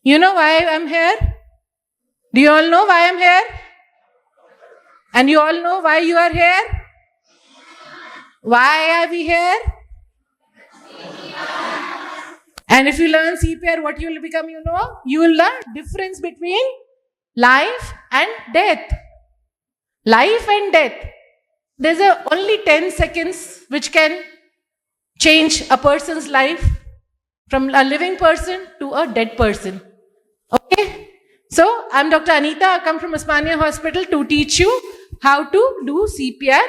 You know why I'm here? Do you all know why I'm here? And you all know why you are here? Why are we here? And if you learn CPR, what you will become, you know? You will learn difference between life and death. Life and death. There's only 10 seconds which can change a person's life from a living person to a dead person. Okay? So, I'm Dr. Anita. I come from Osmania Hospital to teach you how to do CPR.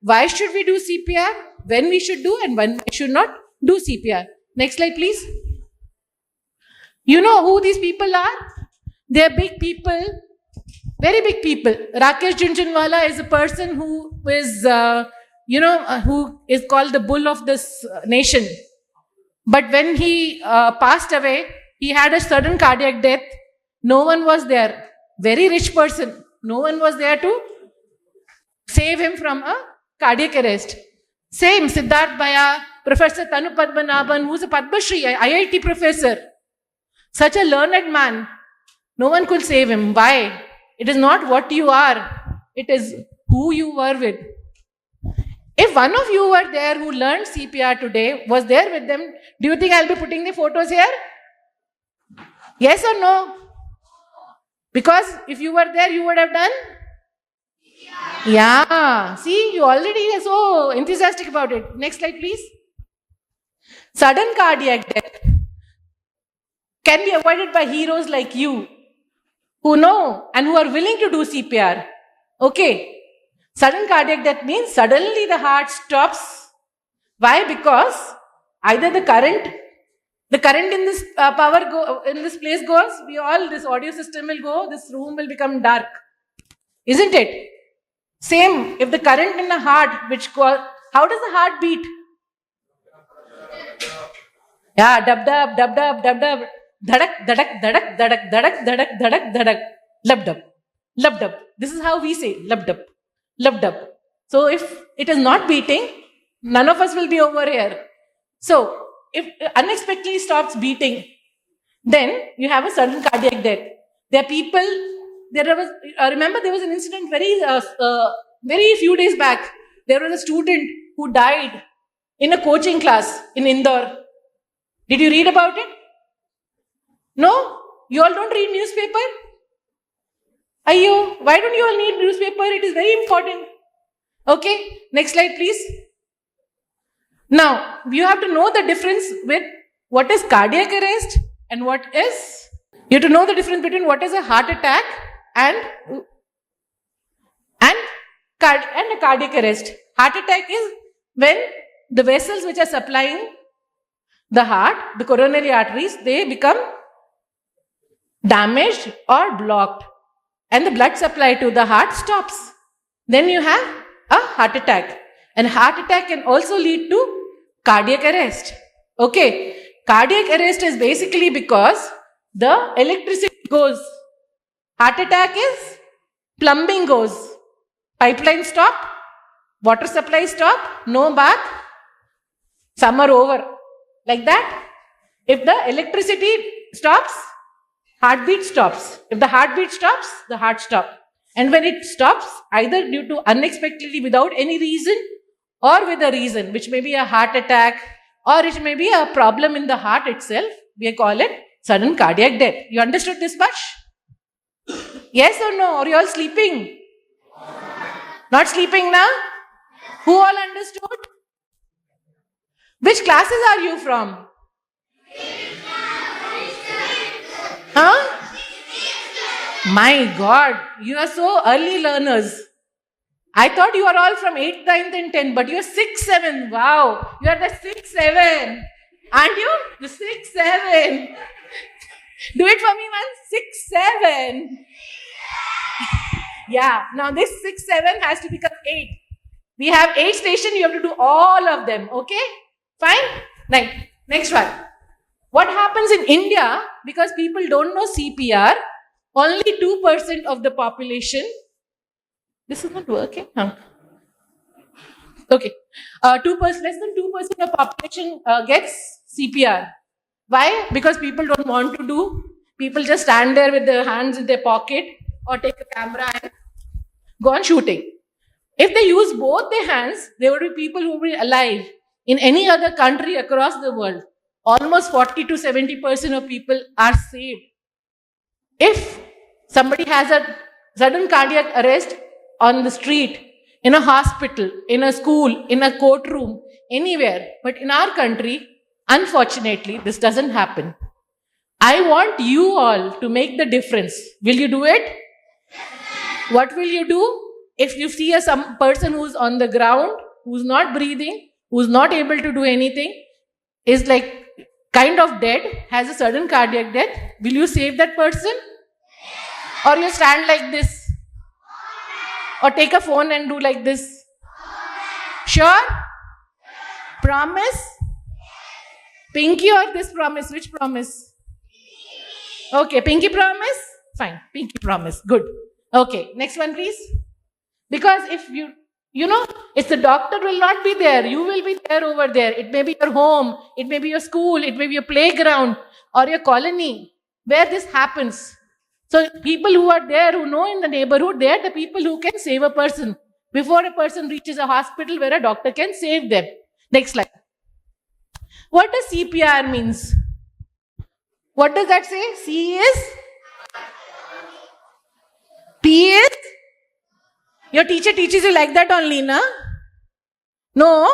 Why should we do CPR? When we should do and when we should not do CPR. Next slide, please. You know who these people are? They're big people, very big people. Rakesh Jhunjhunwala is a person who is, who is called the bull of this nation. But when he passed away, he had a sudden cardiac death. No one was there. Very rich person. No one was there to save him from a cardiac arrest. Same Siddharth Bhaya, Professor Tanu Padmanabhan, who's a Padma Shri, IIT professor. Such a learned man. No one could save him. Why? It is not what you are. It is who you were with. If one of you were there who learned CPR today, was there with them, do you think I'll be putting the photos here? Yes or no? Because if you were there, you would have done? Yeah. See, you already are so enthusiastic about it. Next slide, please. Sudden cardiac death can be avoided by heroes like you who know and who are willing to do CPR. Okay. Sudden cardiac death means suddenly the heart stops. Why? Because either the current in this in this place goes, this audio system will go, this room will become dark. Isn't it? Same, if the current in the heart, how does the heart beat? Yeah, dub dub, dub dub, dub dub, dhadak, dhadak, dhadak, dhadak, dhadak, dhadak, dhadak, dhadak, lub dub, lub dub. This is how we say lub dub, lub dub. So if it is not beating, none of us will be over here. So if it unexpectedly stops beating, then you have a sudden cardiac death. There are people. Remember there was an incident very few days back. There was a student who died in a coaching class in Indore. Did you read about it? No? You all don't read newspaper? Ayyo, why don't you all need newspaper? It is very important. Okay, next slide please. Now, you have to know the difference with what is cardiac arrest and what is, you have to know the difference between what is a heart attack and a cardiac arrest. Heart attack is when the vessels which are supplying the heart, the coronary arteries, they become damaged or blocked and the blood supply to the heart stops. Then you have a heart attack. And heart attack can also lead to cardiac arrest. Okay. Cardiac arrest is basically because the electricity goes. Heart attack is plumbing goes. Pipeline stop, water supply stop, no bath, summer over. Like that. If the electricity stops, heartbeat stops. If the heartbeat stops, the heart stops. And when it stops, either due to unexpectedly without any reason or with a reason, which may be a heart attack or it may be a problem in the heart itself, we call it sudden cardiac death. You understood this much? Yes or no? Or you all sleeping? Not sleeping now? Who all understood? Which classes are you from? Huh? My God, you are so early learners. I thought you are all from 8th, 9th and 10th, but you are 6, 7. Wow, you are the 6, 7. Aren't you? The 6, 7. Do it for me once. 6, 7. Yeah, now this 6, 7 has to become 8. We have 8 stations, you have to do all of them. Okay? Fine? Right. Next one. What happens in India, because people don't know CPR, only 2% of the population. This is not working. Huh? Okay. 2%, less than 2% of population gets CPR. Why? Because people don't want to do People just stand there with their hands in their pocket or take a camera and go on shooting. If they use both their hands, there would be people who will be alive. In any other country across the world, almost 40 to 70% of people are saved. If somebody has a sudden cardiac arrest on the street, in a hospital, in a school, in a courtroom, anywhere, but in our country, unfortunately, this doesn't happen. I want you all to make the difference. Will you do it? What will you do if you see some person who's on the ground, who's not breathing, who's not able to do anything, is like kind of dead, has a sudden cardiac death? Will you save that person? Or you stand like this? Or take a phone and do like this? Sure? Promise? Pinky or this promise? Which promise? Okay, pinky promise? Fine, pinky promise. Good. Okay, next one please. Because if if the doctor will not be there, you will be there over there. It may be your home, it may be your school, it may be your playground or your colony where this happens. So people who are there, who know in the neighborhood, they are the people who can save a person before a person reaches a hospital where a doctor can save them. Next slide. What does CPR means? What does that say? C is? P is? Your teacher teaches you like that only, na? No.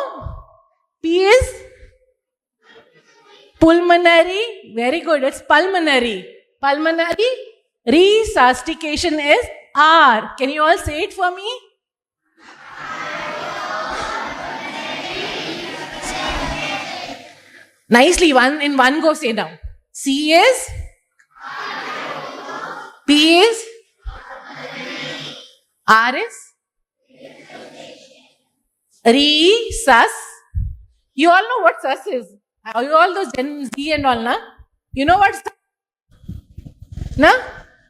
P is? Pulmonary. Very good. It's pulmonary. Pulmonary. Resuscitation is R. Can you all say it for me? Nicely, one in one go say now. C is? P is? R is? Resus. You all know what sus is. You all those Gen Z and all, na? You know what sus? Na?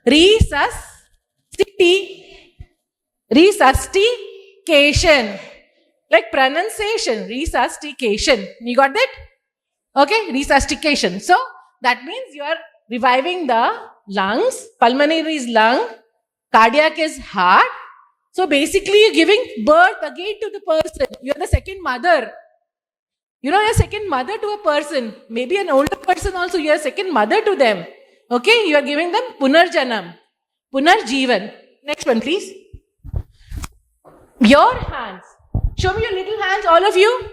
Resuscitation. Like pronunciation. Resuscitation. You got that? Okay, resuscitation. So that means you are reviving the lungs. Pulmonary is lung. Cardiac is heart. So basically you're giving birth again to the person. You're the second mother. You're second mother to a person. Maybe an older person also, you're a second mother to them. Okay, you are giving them punarjanam. Punarjivan. Next one please. Your hands. Show me your little hands, all of you.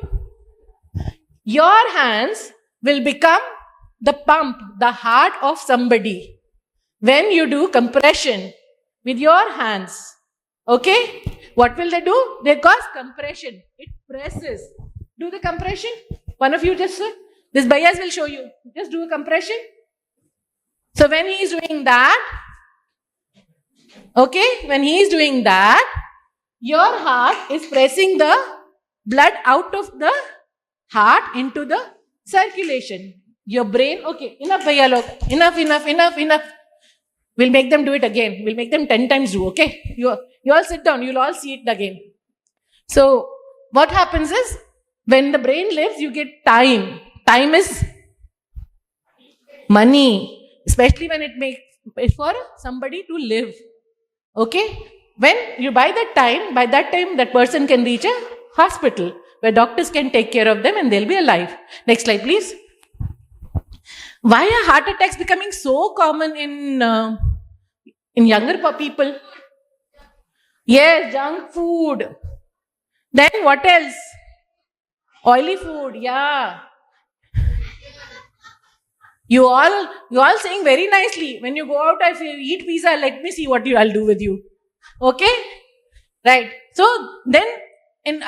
Your hands will become the pump, the heart of somebody. When you do compression with your hands, okay, what will they do? They cause compression. It presses. Do the compression. One of you just, this Bayas will show you. Just do a compression. So when he is doing that, okay, when he is doing that, your heart is pressing the blood out of the heart into the circulation. Your brain, okay, enough Bhaiya log, enough. We'll make them do it again. We'll make them 10 times do, okay? You all sit down, you'll all see it again. So, what happens is, when the brain lives, you get time. Time is money, especially when it makes for somebody to live. Okay? When you buy that time, by that time, that person can reach a hospital where doctors can take care of them and they'll be alive. Next slide, please. Why are heart attacks becoming so common in younger people? Yes, junk food. Then what else? Oily food, yeah. You all saying very nicely. When you go out, if you eat pizza, let me see what I'll do with you. Okay? Right. So then in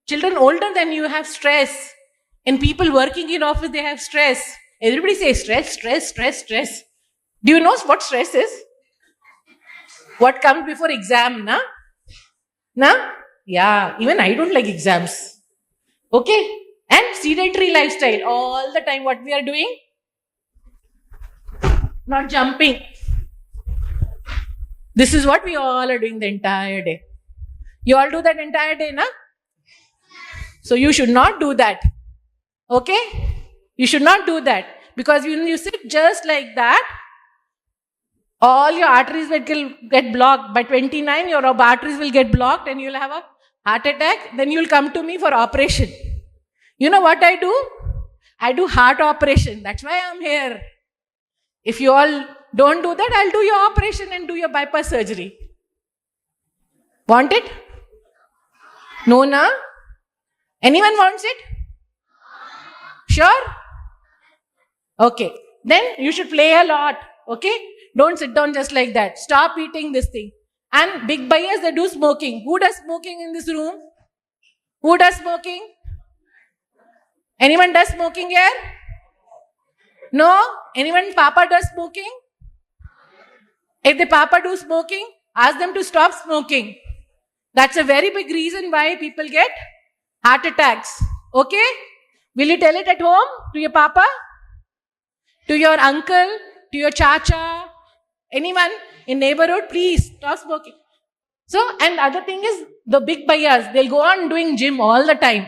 children older than you have stress. In people working in office, they have stress. Everybody says stress. Do you know what stress is? What comes before exam, na? Na? Yeah, even I don't like exams. Okay? And sedentary lifestyle. All the time what we are doing? Not jumping. This is what we all are doing the entire day. You all do that entire day, na? So you should not do that. Okay? You should not do that. Because when you sit just like that, all your arteries will get blocked. By 29, your arteries will get blocked and you'll have a heart attack. Then you'll come to me for operation. You know what I do? I do heart operation. That's why I'm here. If you all don't do that, I'll do your operation and do your bypass surgery. Want it? No, na? Anyone wants it? Sure? Okay. Then you should play a lot. Okay? Don't sit down just like that. Stop eating this thing. And big buyers, they do smoking. Who does smoking in this room? Who does smoking? Anyone does smoking here? No? Anyone papa does smoking? If the papa do smoking, ask them to stop smoking. That's a very big reason why people get heart attacks. Okay? Will you tell it at home to your papa? To your uncle? To your chacha? Anyone in neighborhood? Please stop smoking. So, and other thing is, the big buyers, they'll go on doing gym all the time.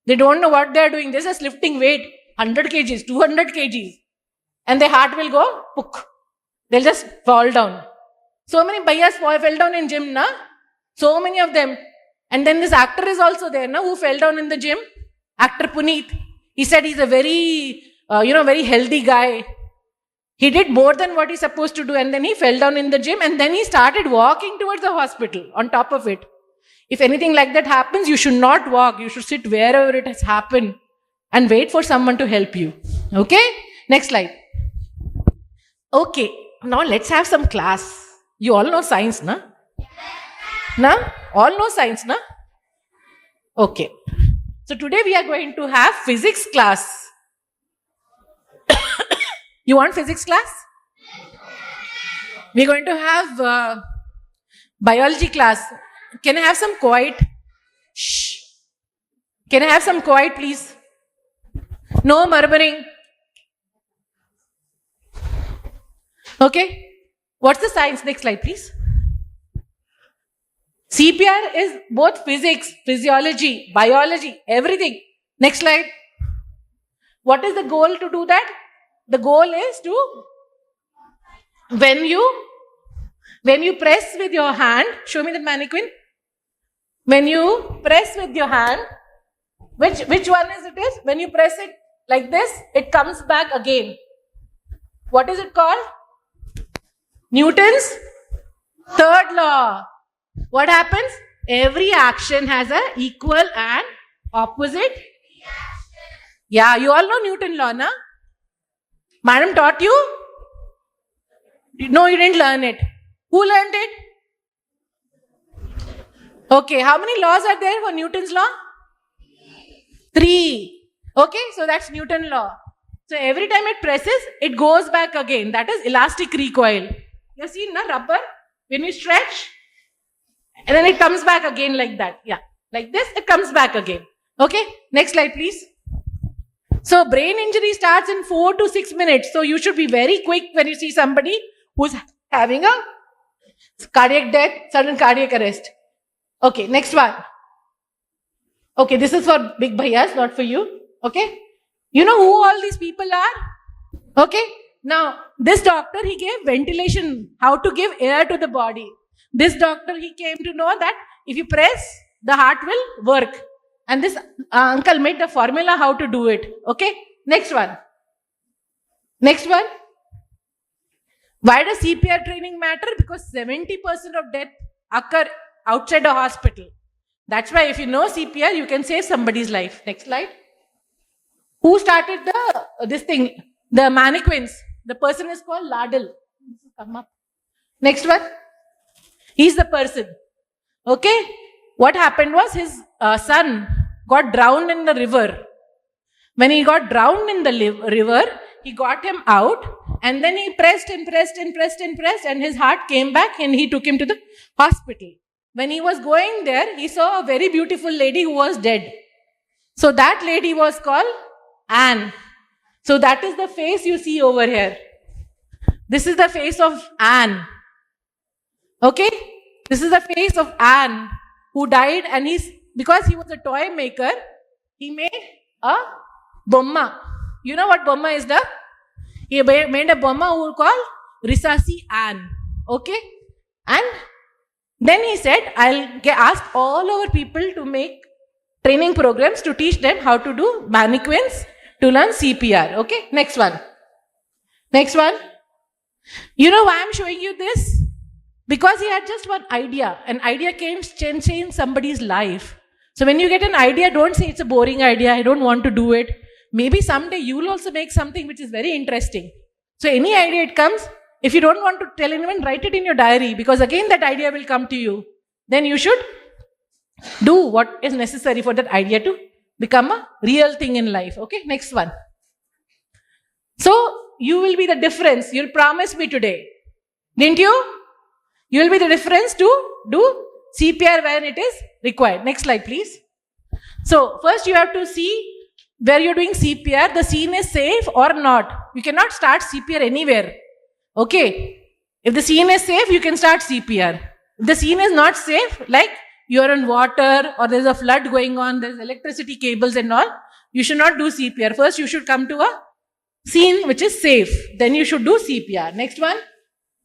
They don't know what they're doing. They're just lifting weight, 100 kgs, 200 kgs. And their heart will go, pook. They'll just fall down. So many buyers fell down in gym, na? So many of them. And then this actor is also there, na, who fell down in the gym. Actor Puneet. He said he's a very, very healthy guy. He did more than what he's supposed to do, and then he fell down in the gym, and then he started walking towards the hospital on top of it. If anything like that happens, you should not walk. You should sit wherever it has happened and wait for someone to help you. Okay? Next slide. Okay. Now let's have some class. You all know science, na? Na? All know science, na? Okay. So today we are going to have physics class. You want physics class? We're going to have biology class. Can I have some quiet? Shh. Can I have some quiet, please? No murmuring. Okay. What's the science? Next slide, please. CPR is both physics, physiology, biology, everything. Next slide. What is the goal to do that? The goal is to, when you press with your hand, show me the mannequin. When you press with your hand, which one is it? When you press it like this, it comes back again. What is it called? Newton's third law. What happens? Every action has an equal and opposite. Yeah, you all know Newton law, na? Madam taught you? No, you didn't learn it. Who learned it? Okay, how many laws are there for Newton's law? 3. Okay, so that's Newton law. So every time it presses, it goes back again. That is elastic recoil. You see, na, rubber, when you stretch, and then it comes back again like that. Yeah, like this, it comes back again. Okay, next slide, please. So brain injury starts in 4 to 6 minutes. So you should be very quick when you see somebody who's having a cardiac death, sudden cardiac arrest. Okay, next one. Okay, this is for big bhaiyas, not for you. Okay, you know who all these people are? Okay, now this doctor, he gave ventilation, how to give air to the body. This doctor, he came to know that if you press, the heart will work. And this uncle made the formula how to do it. Okay, next one. Next one. Why does CPR training matter? Because 70% of death occur outside a hospital. That's why if you know CPR, you can save somebody's life. Next slide. Who started the mannequins? The person is called Ladle. Come up. Next one. He's the person. Okay. What happened was his son got drowned in the river. When he got drowned in the river, he got him out and then he pressed and pressed and pressed and pressed and his heart came back and he took him to the hospital. When he was going there, he saw a very beautiful lady who was dead. So that lady was called Anne. So that is the face you see over here. This is the face of Anne. Okay? This is the face of Anne who died, and because he was a toy maker, he made a bomma. You know what bomma is? He made a bomber who called Risasi Ann. Okay? And then he said, I'll ask all our people to make training programs to teach them how to do mannequins to learn CPR. Okay? Next one. Next one. You know why I'm showing you this? Because he had just one idea. An idea can change somebody's life. So when you get an idea, don't say it's a boring idea, I don't want to do it. Maybe someday you will also make something which is very interesting. So any idea it comes, if you don't want to tell anyone, write it in your diary, because again that idea will come to you. Then you should do what is necessary for that idea to become a real thing in life. Okay, next one. So you will be the difference. You'll promise me today. Didn't you? You will be the difference to do CPR when it is required. Next slide, please. So first you have to see where you're doing CPR, the scene is safe or not. You cannot start CPR anywhere. Okay. If the scene is safe, you can start CPR. If the scene is not safe, like you're in water or there's a flood going on, there's electricity cables and all, you should not do CPR. First, you should come to a scene which is safe. Then you should do CPR. Next one.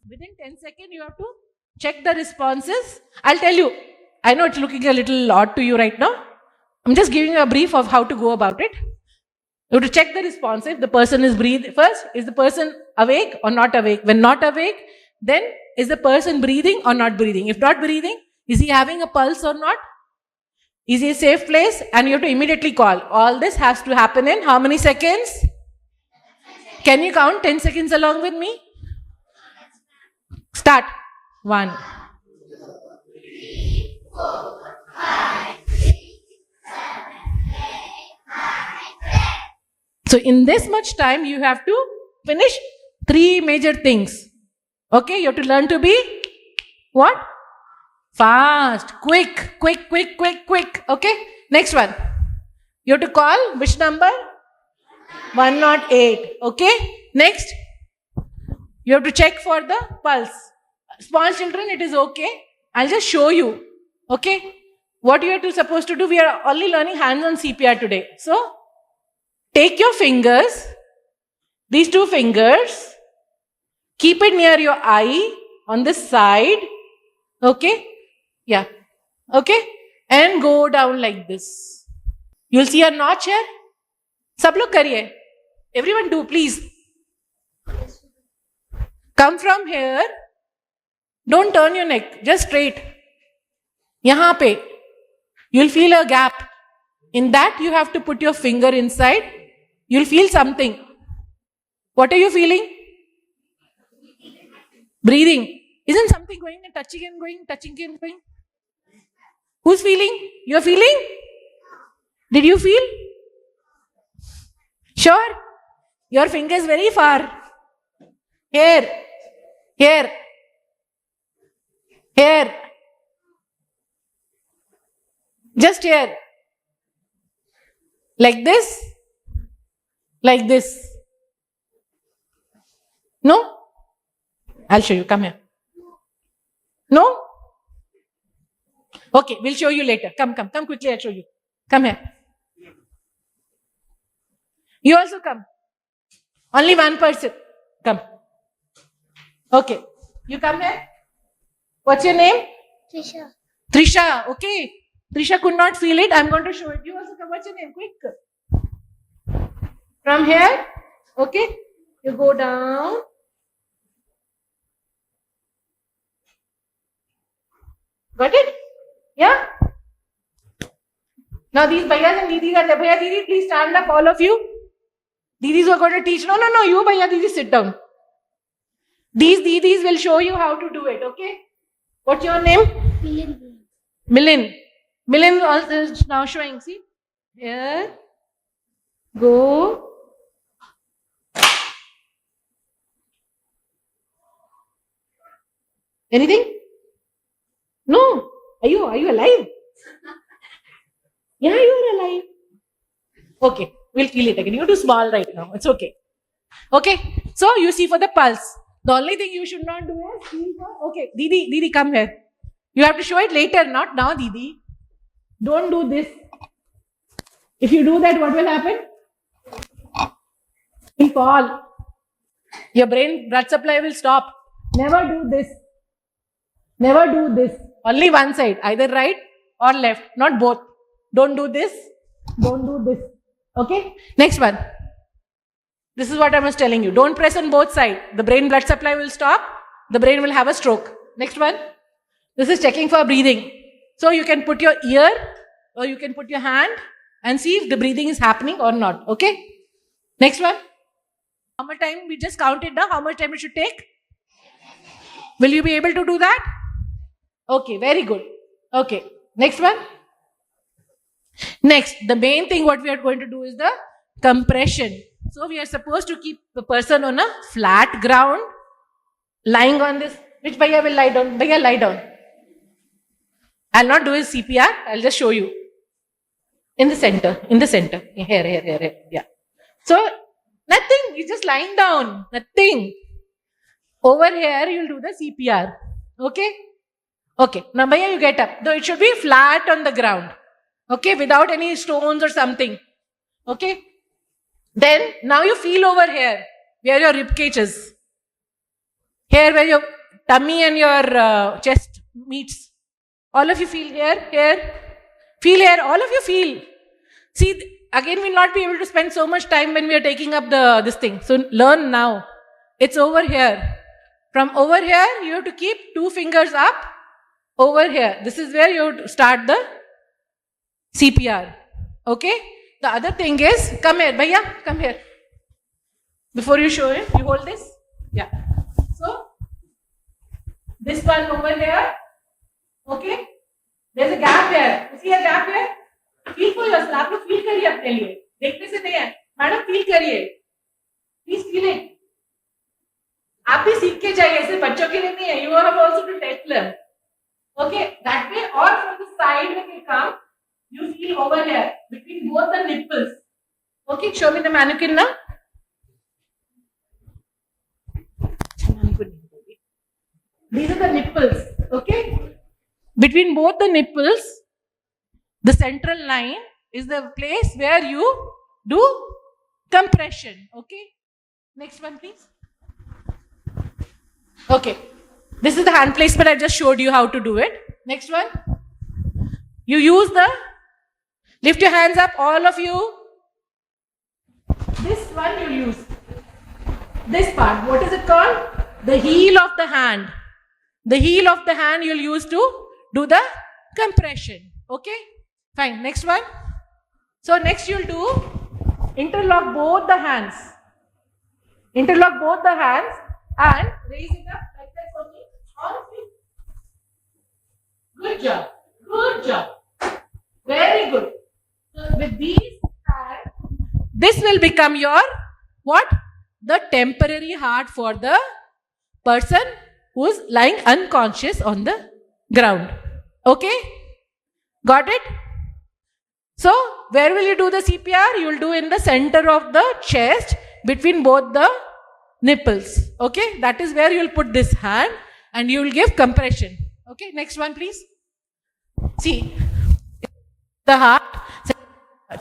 Within 10 seconds, you have to check the responses. I'll tell you. I know it's looking a little odd to you right now. I'm just giving you a brief of how to go about it. You have to check the response. If the person is breathing, first, is the person awake or not awake? When not awake, then is the person breathing or not breathing? If not breathing, is he having a pulse or not? Is he a safe place? And you have to immediately call. All this has to happen in how many seconds? Can you count 10 seconds along with me? Start. 1. So in this much time, you have to finish 3 major things. Okay, you have to learn to be what? Fast, quick. Okay, next one. You have to call which number? 108. Okay, next. You have to check for the pulse. Small children, it is okay. I'll just show you. Okay, what you are supposed to do? We are only learning hands-on CPR today. So, take your fingers, these 2 fingers, keep it near your eye on this side. Okay, yeah. Okay, and go down like this. You'll see a notch here. Sab log kariye. Everyone do, please. Come from here. Don't turn your neck, just straight. Yahan pe. You'll feel a gap. In that, you have to put your finger inside. You'll feel something. What are you feeling? Breathing. Isn't something going and touching and going? Who's feeling? You're feeling? Did you feel? Sure. Your finger is very far. Here. Just here. Like this. No? I'll show you. Come here. No? Okay, we'll show you later. Come quickly, I'll show you. Come here. You also come. Only one person. Come. Okay. You come here. What's your name? Trisha. Okay. Trisha could not feel it. I'm going to show it. You also come. What's your name? Quick. From here. Okay. You go down. Got it? Yeah? Now these bhaiyas and didis are there. Bhaiya, didi, please stand up, all of you. Didis are going to teach. No, you bhaiya, didi, sit down. These didis will show you how to do it, okay? What's your name? Milin. Milin is now showing, see? Here. Go. Anything? No. Are you alive? Yeah, you are alive. Okay, we'll kill it again. You're too small right now. It's okay. Okay, so you see for the pulse. The only thing you should not do is feel for. Okay, Didi, come here. You have to show it later, not now, Didi. Don't do this. If you do that, what will happen? You'll fall. Your brain blood supply will stop. Never do this. Never do this. Only one side, either right or left, not both. Don't do this. Don't do this. Okay? Next one. This is what I was telling you. Don't press on both sides. The brain blood supply will stop. The brain will have a stroke. Next one. This is checking for breathing. So you can put your ear or you can put your hand and see if the breathing is happening or not. Okay? Next one. How much time? We just counted now. How much time it should take? Will you be able to do that? Okay, very good. Okay. Next one. Next, the main thing what we are going to do is the compression. So we are supposed to keep the person on a flat ground, lying on this. Which Bhaiya will lie down? Bhaiya, lie down. I'll not do his CPR. I'll just show you. In the center. In the center. Here. Yeah. So, nothing. He's just lying down. Nothing. Over here, you'll do the CPR. Okay? Okay. Now, Bhaiya, you get up. Though it should be flat on the ground. Okay? Without any stones or something. Okay? Then, now you feel over here, where your rib cage is. Here, where your tummy and your chest meets. All of you feel here. Feel here. All of you feel. See, again, we'll not be able to spend so much time when we are taking up this thing. So, learn now. It's over here. From over here, you have to keep 2 fingers up. Over here. This is where you have to start the CPR. Okay? The other thing is, come here, Bhaiya, come here. Before you show it, you hold this. Yeah. So, this one over here. Okay? There's a gap here. You see a gap here? Feel for yourself. आप लोग feel करिए अपने लिए. देखने से नहीं है. Madam feel करिए. Please feel it. आप भी सीख के जाइए. ऐसे बच्चों के लिए नहीं है. You have also to test them. Okay? That way, or from the side when you come, you feel over here between both the nipples. Okay, show me the mannequin now. These are the nipples. Okay, between both the nipples, the central line is the place where you do compression. Okay, next one, please. Okay, this is the hand placement. I just showed you how to do it. Next one. You use the. Lift your hands up, all of you. This one you use. This part, what is it called? The heel of the hand. The heel of the hand you'll use to do the compression. Okay? Fine. Next one. So next you'll do interlock both the hands. Interlock both the hands and raise it up like that for me. All of you. Good job. Good job. Very good. So with these hands, this will become your what? The temporary heart for the person who is lying unconscious on the ground. Okay? Got it? So, where will you do the CPR? You will do in the center of the chest between both the nipples. Okay? That is where you will put this hand and you will give compression. Okay? Next one, please. See, the heart,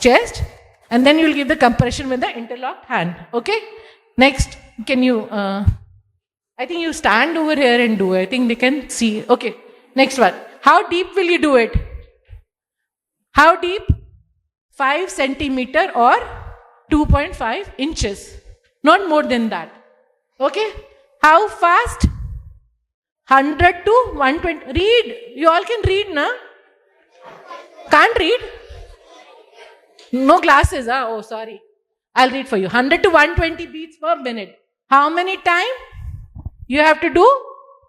chest, and then you will give the compression with the interlocked hand. Okay? Next, can you, I think you stand over here and do it. I think they can see. Okay, next one. How deep will you do it? How deep? 5 centimeter or 2.5 inches. Not more than that. Okay? How fast? 100 to 120. Read. You all can read, na? Can't read? No glasses, huh? Oh, sorry. I'll read for you. 100 to 120 beats per minute. How many times? You have to do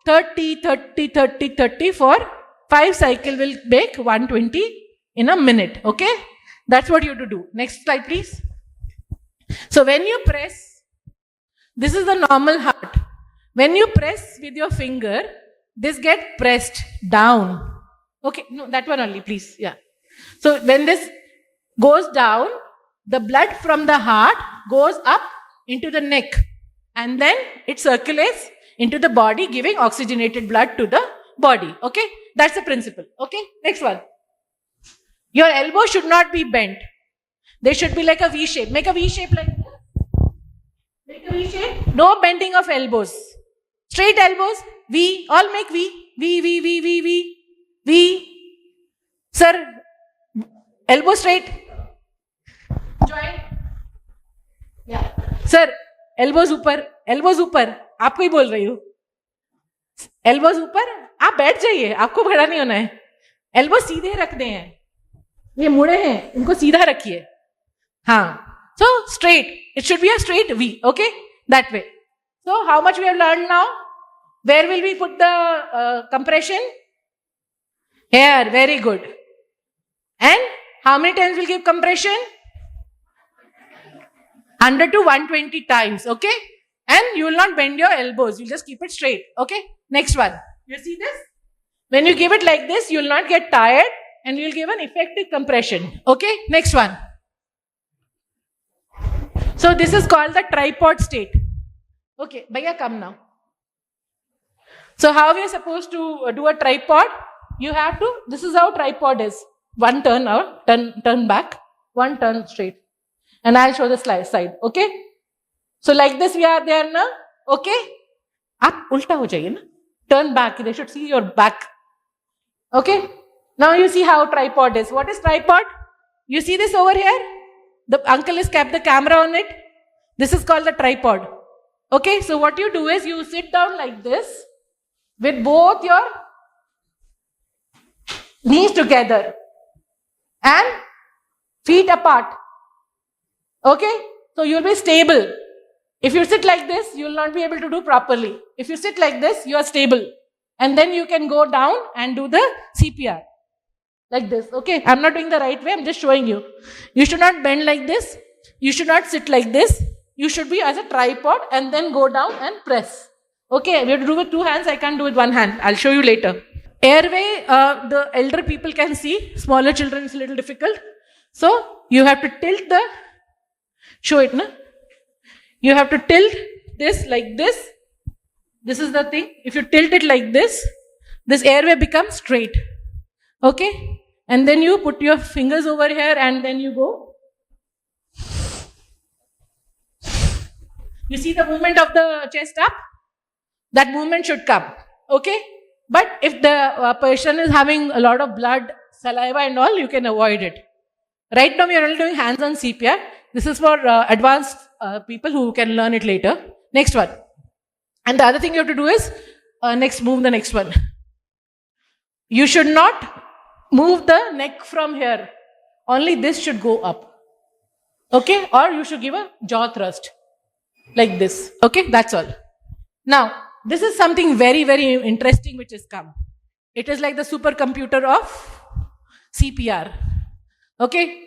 30, 30, 30, 30 for 5 cycle will make 120 in a minute. Okay? That's what you have to do. Next slide, please. So when you press, this is the normal heart. When you press with your finger, this gets pressed down. Okay, no, that one only, please. Yeah. So when this goes down, the blood from the heart goes up into the neck and then it circulates into the body, giving oxygenated blood to the body. Okay? That's the principle. Okay? Next one. Your elbow should not be bent. They should be like a V shape. Make a V shape like this. Make a appreciate? No bending of elbows. Straight elbows. V. All make V. V, V, V, V, V. V. Sir, elbow straight. Join. Yeah. Sir, elbows ऊपर. Elbows ऊपर. आपको ही बोल रही हूँ. Elbows ऊपर. आप बैठ जाइए. आपको खड़ा नहीं होना है. Elbows सीधे रखने हैं. ये मुड़े हैं. इनको सीधा रखिए. हाँ. So straight. It should be a straight V. Okay? That way. So how much we have learned now? Where will we put the compression? Here. Very good. And how many times will give compression? 100 to 120 times. Okay? And you will not bend your elbows. You just keep it straight. Okay? Next one. You see this? When you give it like this, you will not get tired and you will give an effective compression. Okay? Next one. So this is called the tripod state. Okay, Bhaiya, come now. So how we are supposed to do a tripod? You have to, this is how tripod is. One turn out, turn back, one turn straight. And I'll show the side. Okay? So like this we are there now. Okay? Aap ulta ho jaiye na. Turn back. They should see your back. Okay? Now you see how tripod is. What is tripod? You see this over here? The uncle has kept the camera on it. This is called the tripod. Okay, so what you do is you sit down like this with both your knees together and feet apart. Okay, so you'll be stable. If you sit like this, you will not be able to do properly. If you sit like this, you are stable. And then you can go down and do the CPR. Like this. Okay, I'm not doing the right way, I'm just showing you. You should not bend like this. You should not sit like this. You should be as a tripod and then go down and press. Okay, we have to do with two hands. I can't do with one hand. I'll show you later. Airway, the elder people can see. Smaller children is a little difficult. So, you have to tilt the, show it, na? You have to tilt this like this. This is the thing. If you tilt it like this airway becomes straight. Okay? And then you put your fingers over here and then you go. You see the movement of the chest up? That movement should come. Okay? But if the person is having a lot of blood, saliva and all, you can avoid it. Right now we are only doing hands-on CPR. This is for advanced people who can learn it later. Next one. And the other thing you have to do is, move the next one. You should not move the neck from here. Only this should go up. Okay? Or you should give a jaw thrust. Like this. Okay? That's all. Now, this is something very, very interesting which has come. It is like the supercomputer of CPR. Okay?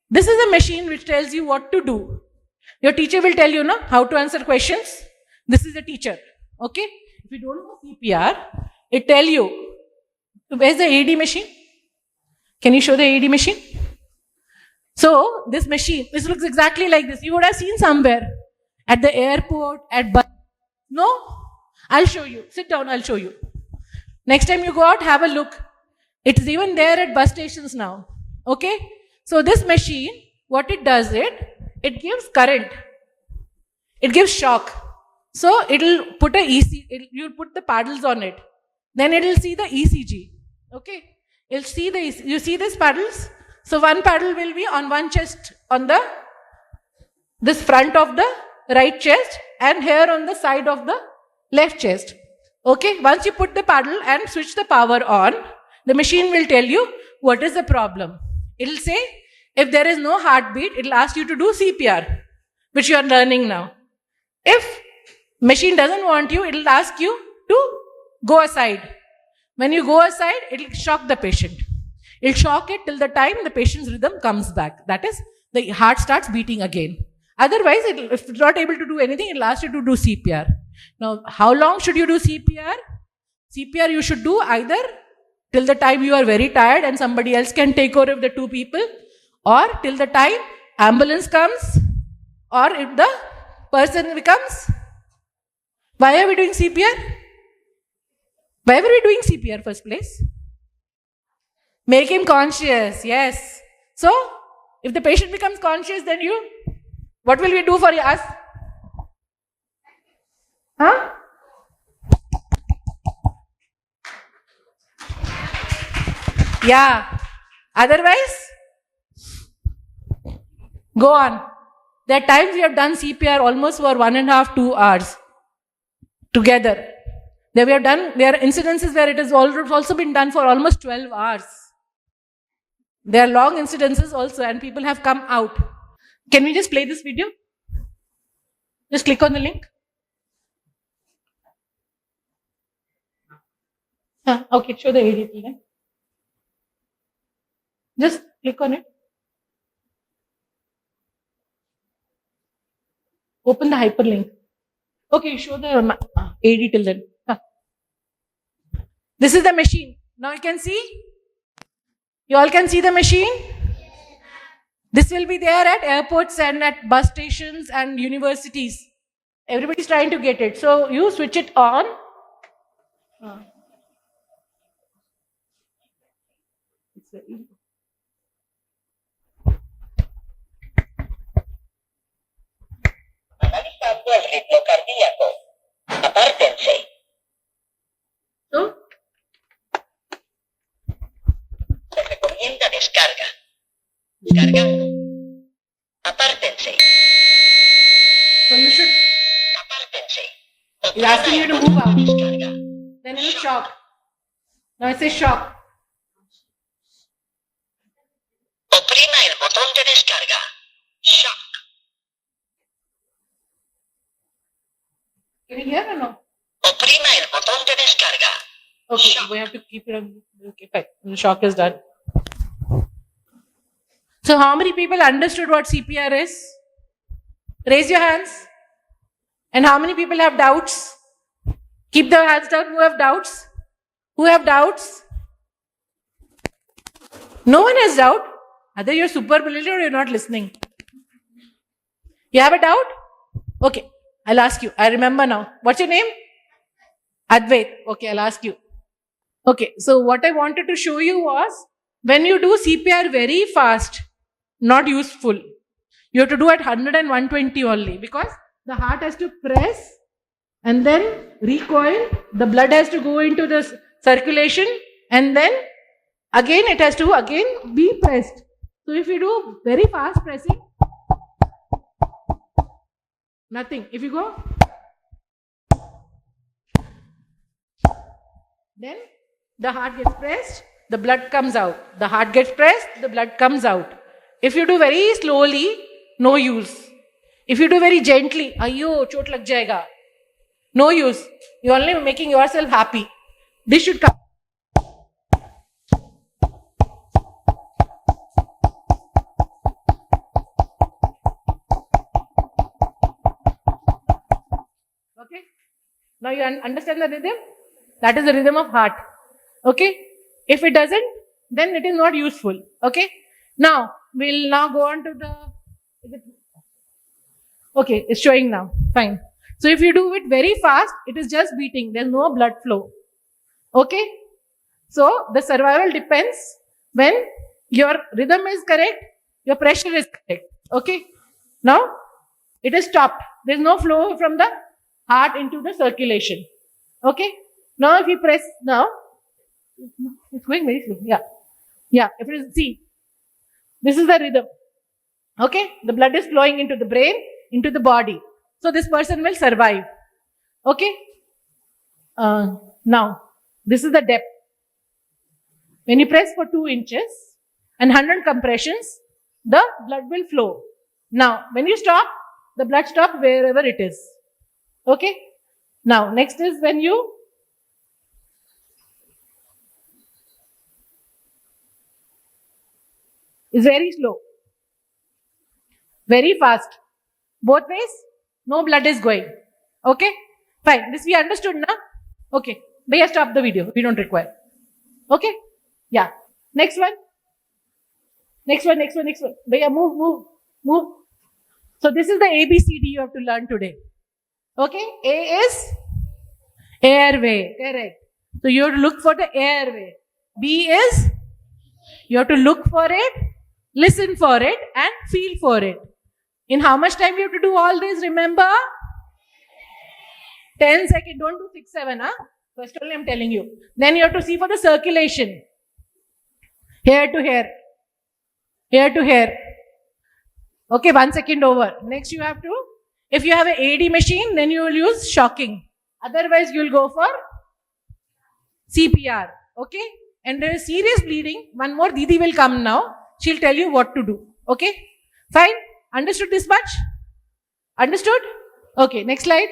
This is a machine which tells you what to do. Your teacher will tell you no, how to answer questions. This is a teacher. Okay? If you don't know CPR, it tells you. Where's the AED machine? Can you show the AED machine? So, this machine, this looks exactly like this. You would have seen somewhere. At the airport, at bus. No? I'll show you. Sit down, I'll show you. Next time you go out, have a look. It's even there at bus stations now. Okay? So this machine, what it does it gives current. It gives shock. So it'll put you'll put the paddles on it. Then it'll see the ECG. Okay? It'll see you see these paddles? So one paddle will be on one chest, on this front of the right chest, and here on the side of the left chest. Okay, once you put the paddle and switch the power on, the machine will tell you what is the problem. It'll say, if there is no heartbeat, it'll ask you to do CPR, which you are learning now. If machine doesn't want you, it'll ask you to go aside. When you go aside, it'll shock the patient. It'll shock it till the time the patient's rhythm comes back. That is, the heart starts beating again. Otherwise, if it's not able to do anything, it'll ask you to do CPR. Now, how long should you do CPR? CPR you should do either till the time you are very tired and somebody else can take care of the two people, or till the time ambulance comes, or if the person becomes. Why are we doing CPR? Why were we doing CPR first place? Make him conscious, yes. So, if the patient becomes conscious, then what will we do for us? Huh? Yeah. Otherwise, go on. There are times we have done CPR almost for 1.5, 2 hours together. There are incidences where it has also been done for almost 12 hours. There are long incidences also, and people have come out. Can we just play this video? Just click on the link. Okay, show the ADT again. Just click on it. Open the hyperlink. Okay, show the AD till then. This is the machine. Now you can see? You all can see the machine? This will be there at airports and at bus stations and universities. Everybody's trying to get it. So you switch it on. It's very... Analizando el ritmo cardíaco. Apártense. So? Se recomienda descarga. Cargando. Apártense. So you should... Apártense. It's asking you to move out. Descarga. Then it will shock. Now it says shock. Oprima el botón de descarga. Shock. Can you hear or no? Oprima el botón de descarga. Okay, Shock. we have to keep it on. Okay, fine. The shock is done. So how many people understood what CPR is? Raise your hands. And how many people have doubts? Keep the hands down. Who have doubts? Who have doubts? No one has doubt. Either you're super brilliant or you're not listening. You have a doubt? Okay, I'll ask you. I remember now. What's your name? Advait. Okay, I'll ask you. Okay, so what I wanted to show you was when you do CPR very fast, not useful. You have to do at 100 and 120 only because the heart has to press and then recoil. The blood has to go into the circulation and then again it has to again be pressed. So if you do very fast pressing, nothing. If you go, then the heart gets pressed, the blood comes out. The heart gets pressed, the blood comes out. If you do very slowly, no use. If you do very gently, ayyo, chot lag jayega. No use. You're only making yourself happy. This should come. Okay? Now you understand the rhythm? That is the rhythm of heart. Okay? If it doesn't, then it is not useful. Okay? Now, we'll now go on to the... Okay, it's showing now. Fine. So if you do it very fast, it is just beating. There's no blood flow. Okay? So the survival depends when your rhythm is correct, your pressure is correct. Okay? Now, it is stopped. There's no flow from the heart into the circulation. Okay? Now if you press now, it's going very slow. Yeah. Yeah. If it is, see, this is the rhythm. Okay? The blood is flowing into the brain, into the body. So this person will survive. Okay? Now, this is the depth. When you press for 2 inches and 100 compressions, the blood will flow. Now, when you stop, the blood stops wherever it is. Okay? Now, next is when you is very slow, very fast. Both ways, no blood is going. Okay? Fine. This we understood now? Okay. Bhaiya, stop the video. We don't require. Okay? Yeah. Next one. Next one. Bhaiya, move. So this is the ABCD you have to learn today. Okay? A is airway. Correct. So you have to look for the airway. B is you have to look for it, listen for it, and feel for it. In how much time you have to do all this? Remember? 10 seconds. Don't do 6, 7. Huh? First only I'm telling you. Then you have to see for the circulation. Here to here. Here to here. Okay, 1 second over. Next you have to, if you have an AD machine, then you will use shocking. Otherwise you will go for CPR. Okay? And there is serious bleeding. One more Didi will come now. She'll tell you what to do. Okay? Fine? Understood this much? Understood? Okay, next slide.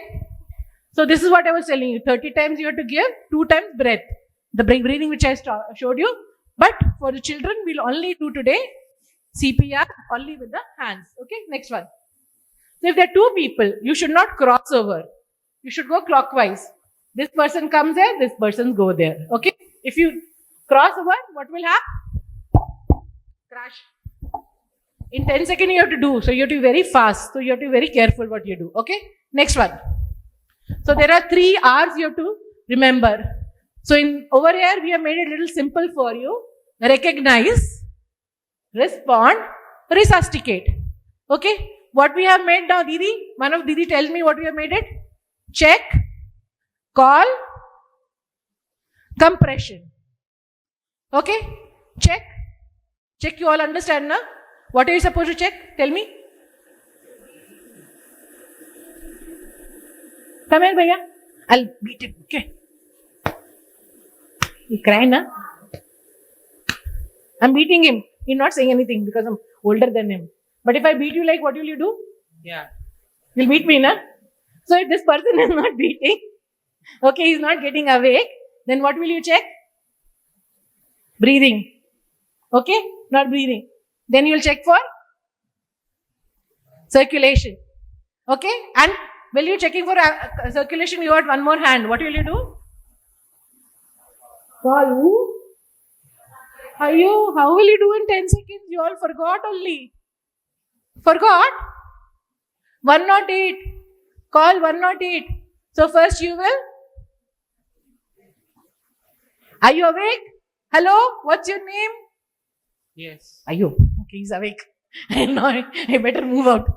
So this is what I was telling you. 30 times you have to give, 2 times breath. The breathing which I showed you. But for the children, we'll only do today CPR only with the hands. Okay, next one. So if there are 2 people, you should not cross over. You should go clockwise. This person comes there, this person go there. Okay? If you cross over, what will happen? Crash. In 10 seconds you have to do. So you have to be very fast. So you have to be very careful what you do. Okay? Next one. So there are 3 R's you have to remember. So in over here we have made it a little simple for you. Recognize, respond, resuscitate. Okay? What we have made now, Didi? One of Didi tells me what we have made it. Check, call, compression. Okay? Check. Check, you all understand, na? What are you supposed to check? Tell me. Come here, bhaiya. I'll beat it. Okay. He crying, na? I'm beating him. He's not saying anything because I'm older than him. But if I beat you, like, what will you do? Yeah. You'll beat me, na? So if this person is not beating, okay, he's not getting awake, then what will you check? Breathing. Okay? Not breathing. Then you'll check for circulation. Okay? And while you're checking for circulation, you got one more hand. What will you do? Call who? How will you do in 10 seconds? You all forgot only. Forgot? 108. Call 108. So first you will. Are you awake? Hello? What's your name? Yes. Are you? Okay, he's awake. No, I better move out.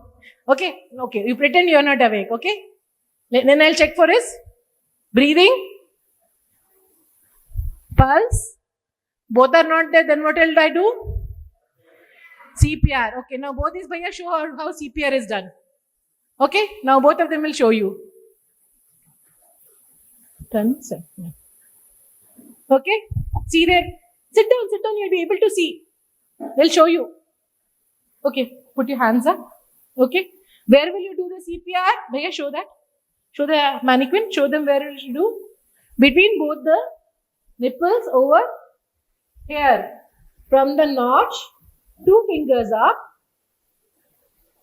Okay, okay. You pretend you're not awake, okay? Then I'll check for his breathing, pulse. Both are not there, then what will I do? CPR. Okay, now both these bhaiya show how CPR is done. Okay, now both of them will show you. Turn, sir. Okay, see there. Sit down, you'll be able to see. They'll show you. Okay, put your hands up. Okay, where will you do the CPR? Bhaiya, show that. Show the mannequin, show them where you should do. Between both the nipples over here. From the notch, 2 fingers up.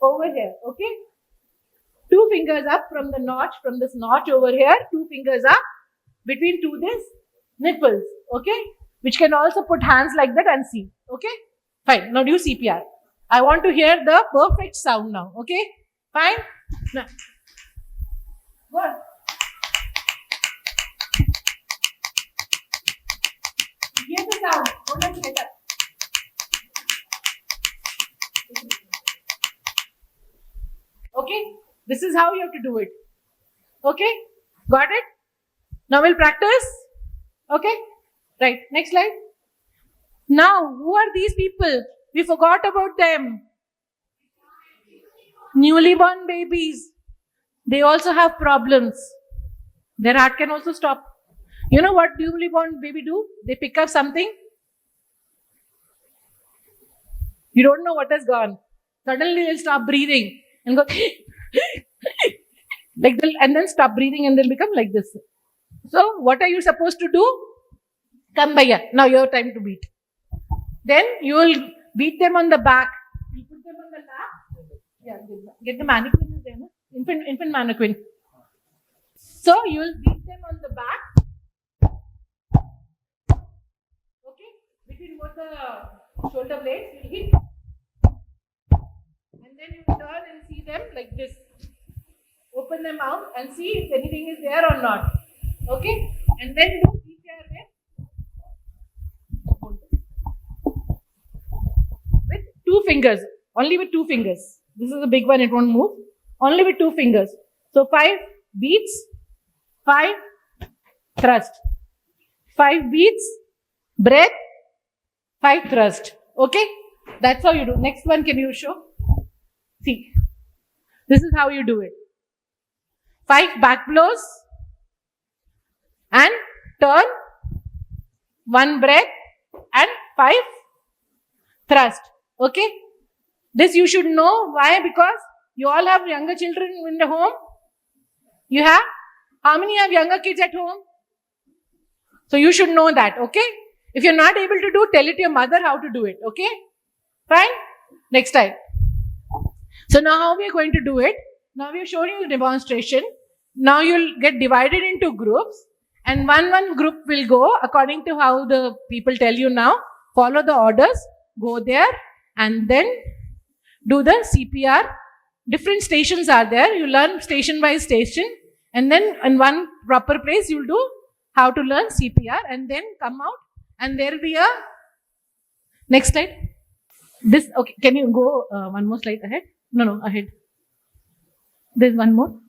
Over here, okay? 2 fingers up from the notch, from this notch over here, 2 fingers up. Between this nipples, okay? Which can also put hands like that and see, okay? Fine, now do CPR. I want to hear the perfect sound now, okay? Fine? Now, go on. Hear the sound. Hold on, get up. Okay? This is how you have to do it. Okay? Got it? Now we'll practice. Okay? Right. Next slide. Now, who are these people? We forgot about them. Newly born babies. They also have problems. Their heart can also stop. You know what newly born baby do? They pick up something. You don't know what has gone. Suddenly they'll stop breathing and go like and then stop breathing and they'll become like this. So what are you supposed to do? Come bhaiya. Now your time to beat. Then you will beat them on the back. You put them on the lap. Yeah, get the mannequin is there, no? Infant mannequin. So you will beat them on the back. Okay, between both the shoulder blades, you hit. And then you turn and see them like this. Open them out and see if anything is there or not. Okay, and then do CPR there. With 2 fingers, only with 2 fingers. This is a big one, it won't move. Only with 2 fingers. So 5 beats, 5 thrust. 5 beats, breath, 5 thrust. Okay? That's how you do. Next one, can you show? See. This is how you do it. 5 back blows and turn, 1 breath and 5 thrust. Okay? This you should know. Why? Because you all have younger children in the home. You have? How many have younger kids at home? So you should know that. Okay? If you're not able to do, tell it to your mother how to do it. Okay? Fine? Next time. So now how we are going to do it? Now we are showing you the demonstration. Now you'll get divided into groups, and one group will go according to how the people tell you now. Follow the orders, go there, and then do the CPR. Different stations are there. You learn station by station, and then in one proper place you'll do how to learn CPR, and then come out, and there will be a next slide. This, okay, can you go one more slide ahead? No, ahead. There's one more.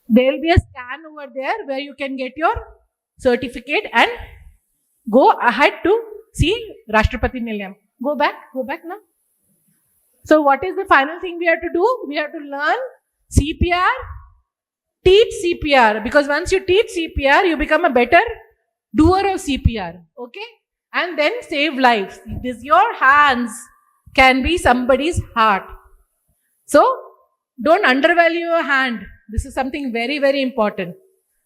There will be a scan over there where you can get your certificate and go ahead to see Rashtrapati Nilayam. Go back now. So what is the final thing we have to do? We have to learn CPR, teach CPR, because once you teach CPR, you become a better doer of CPR. Okay? And then save lives. This, your hands can be somebody's heart. So don't undervalue your hand. This is something very, very important.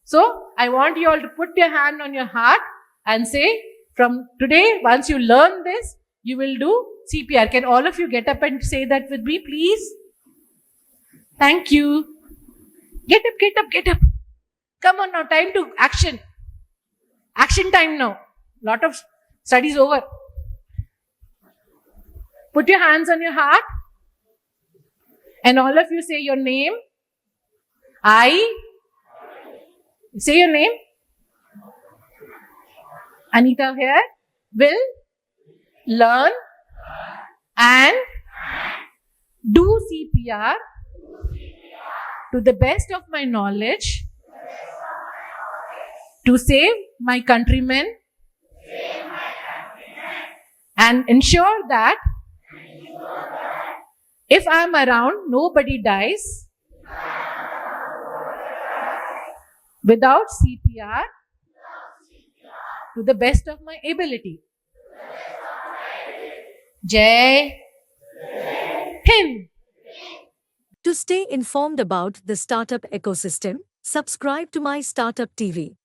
So I want you all to put your hand on your heart and say, from today, once you learn this, you will do CPR. Can all of you get up and say that with me, please? Thank you. Get up. Come on now, time to action. Action time now. Lot of studies over. Put your hands on your heart. And all of you say your name. Say your name. Anita here will learn and do CPR to the best of my knowledge to save my countrymen and ensure that if I am around, nobody dies without CPR to the best of my ability. Jai Hind. To stay informed about the startup ecosystem, subscribe to my Startup TV.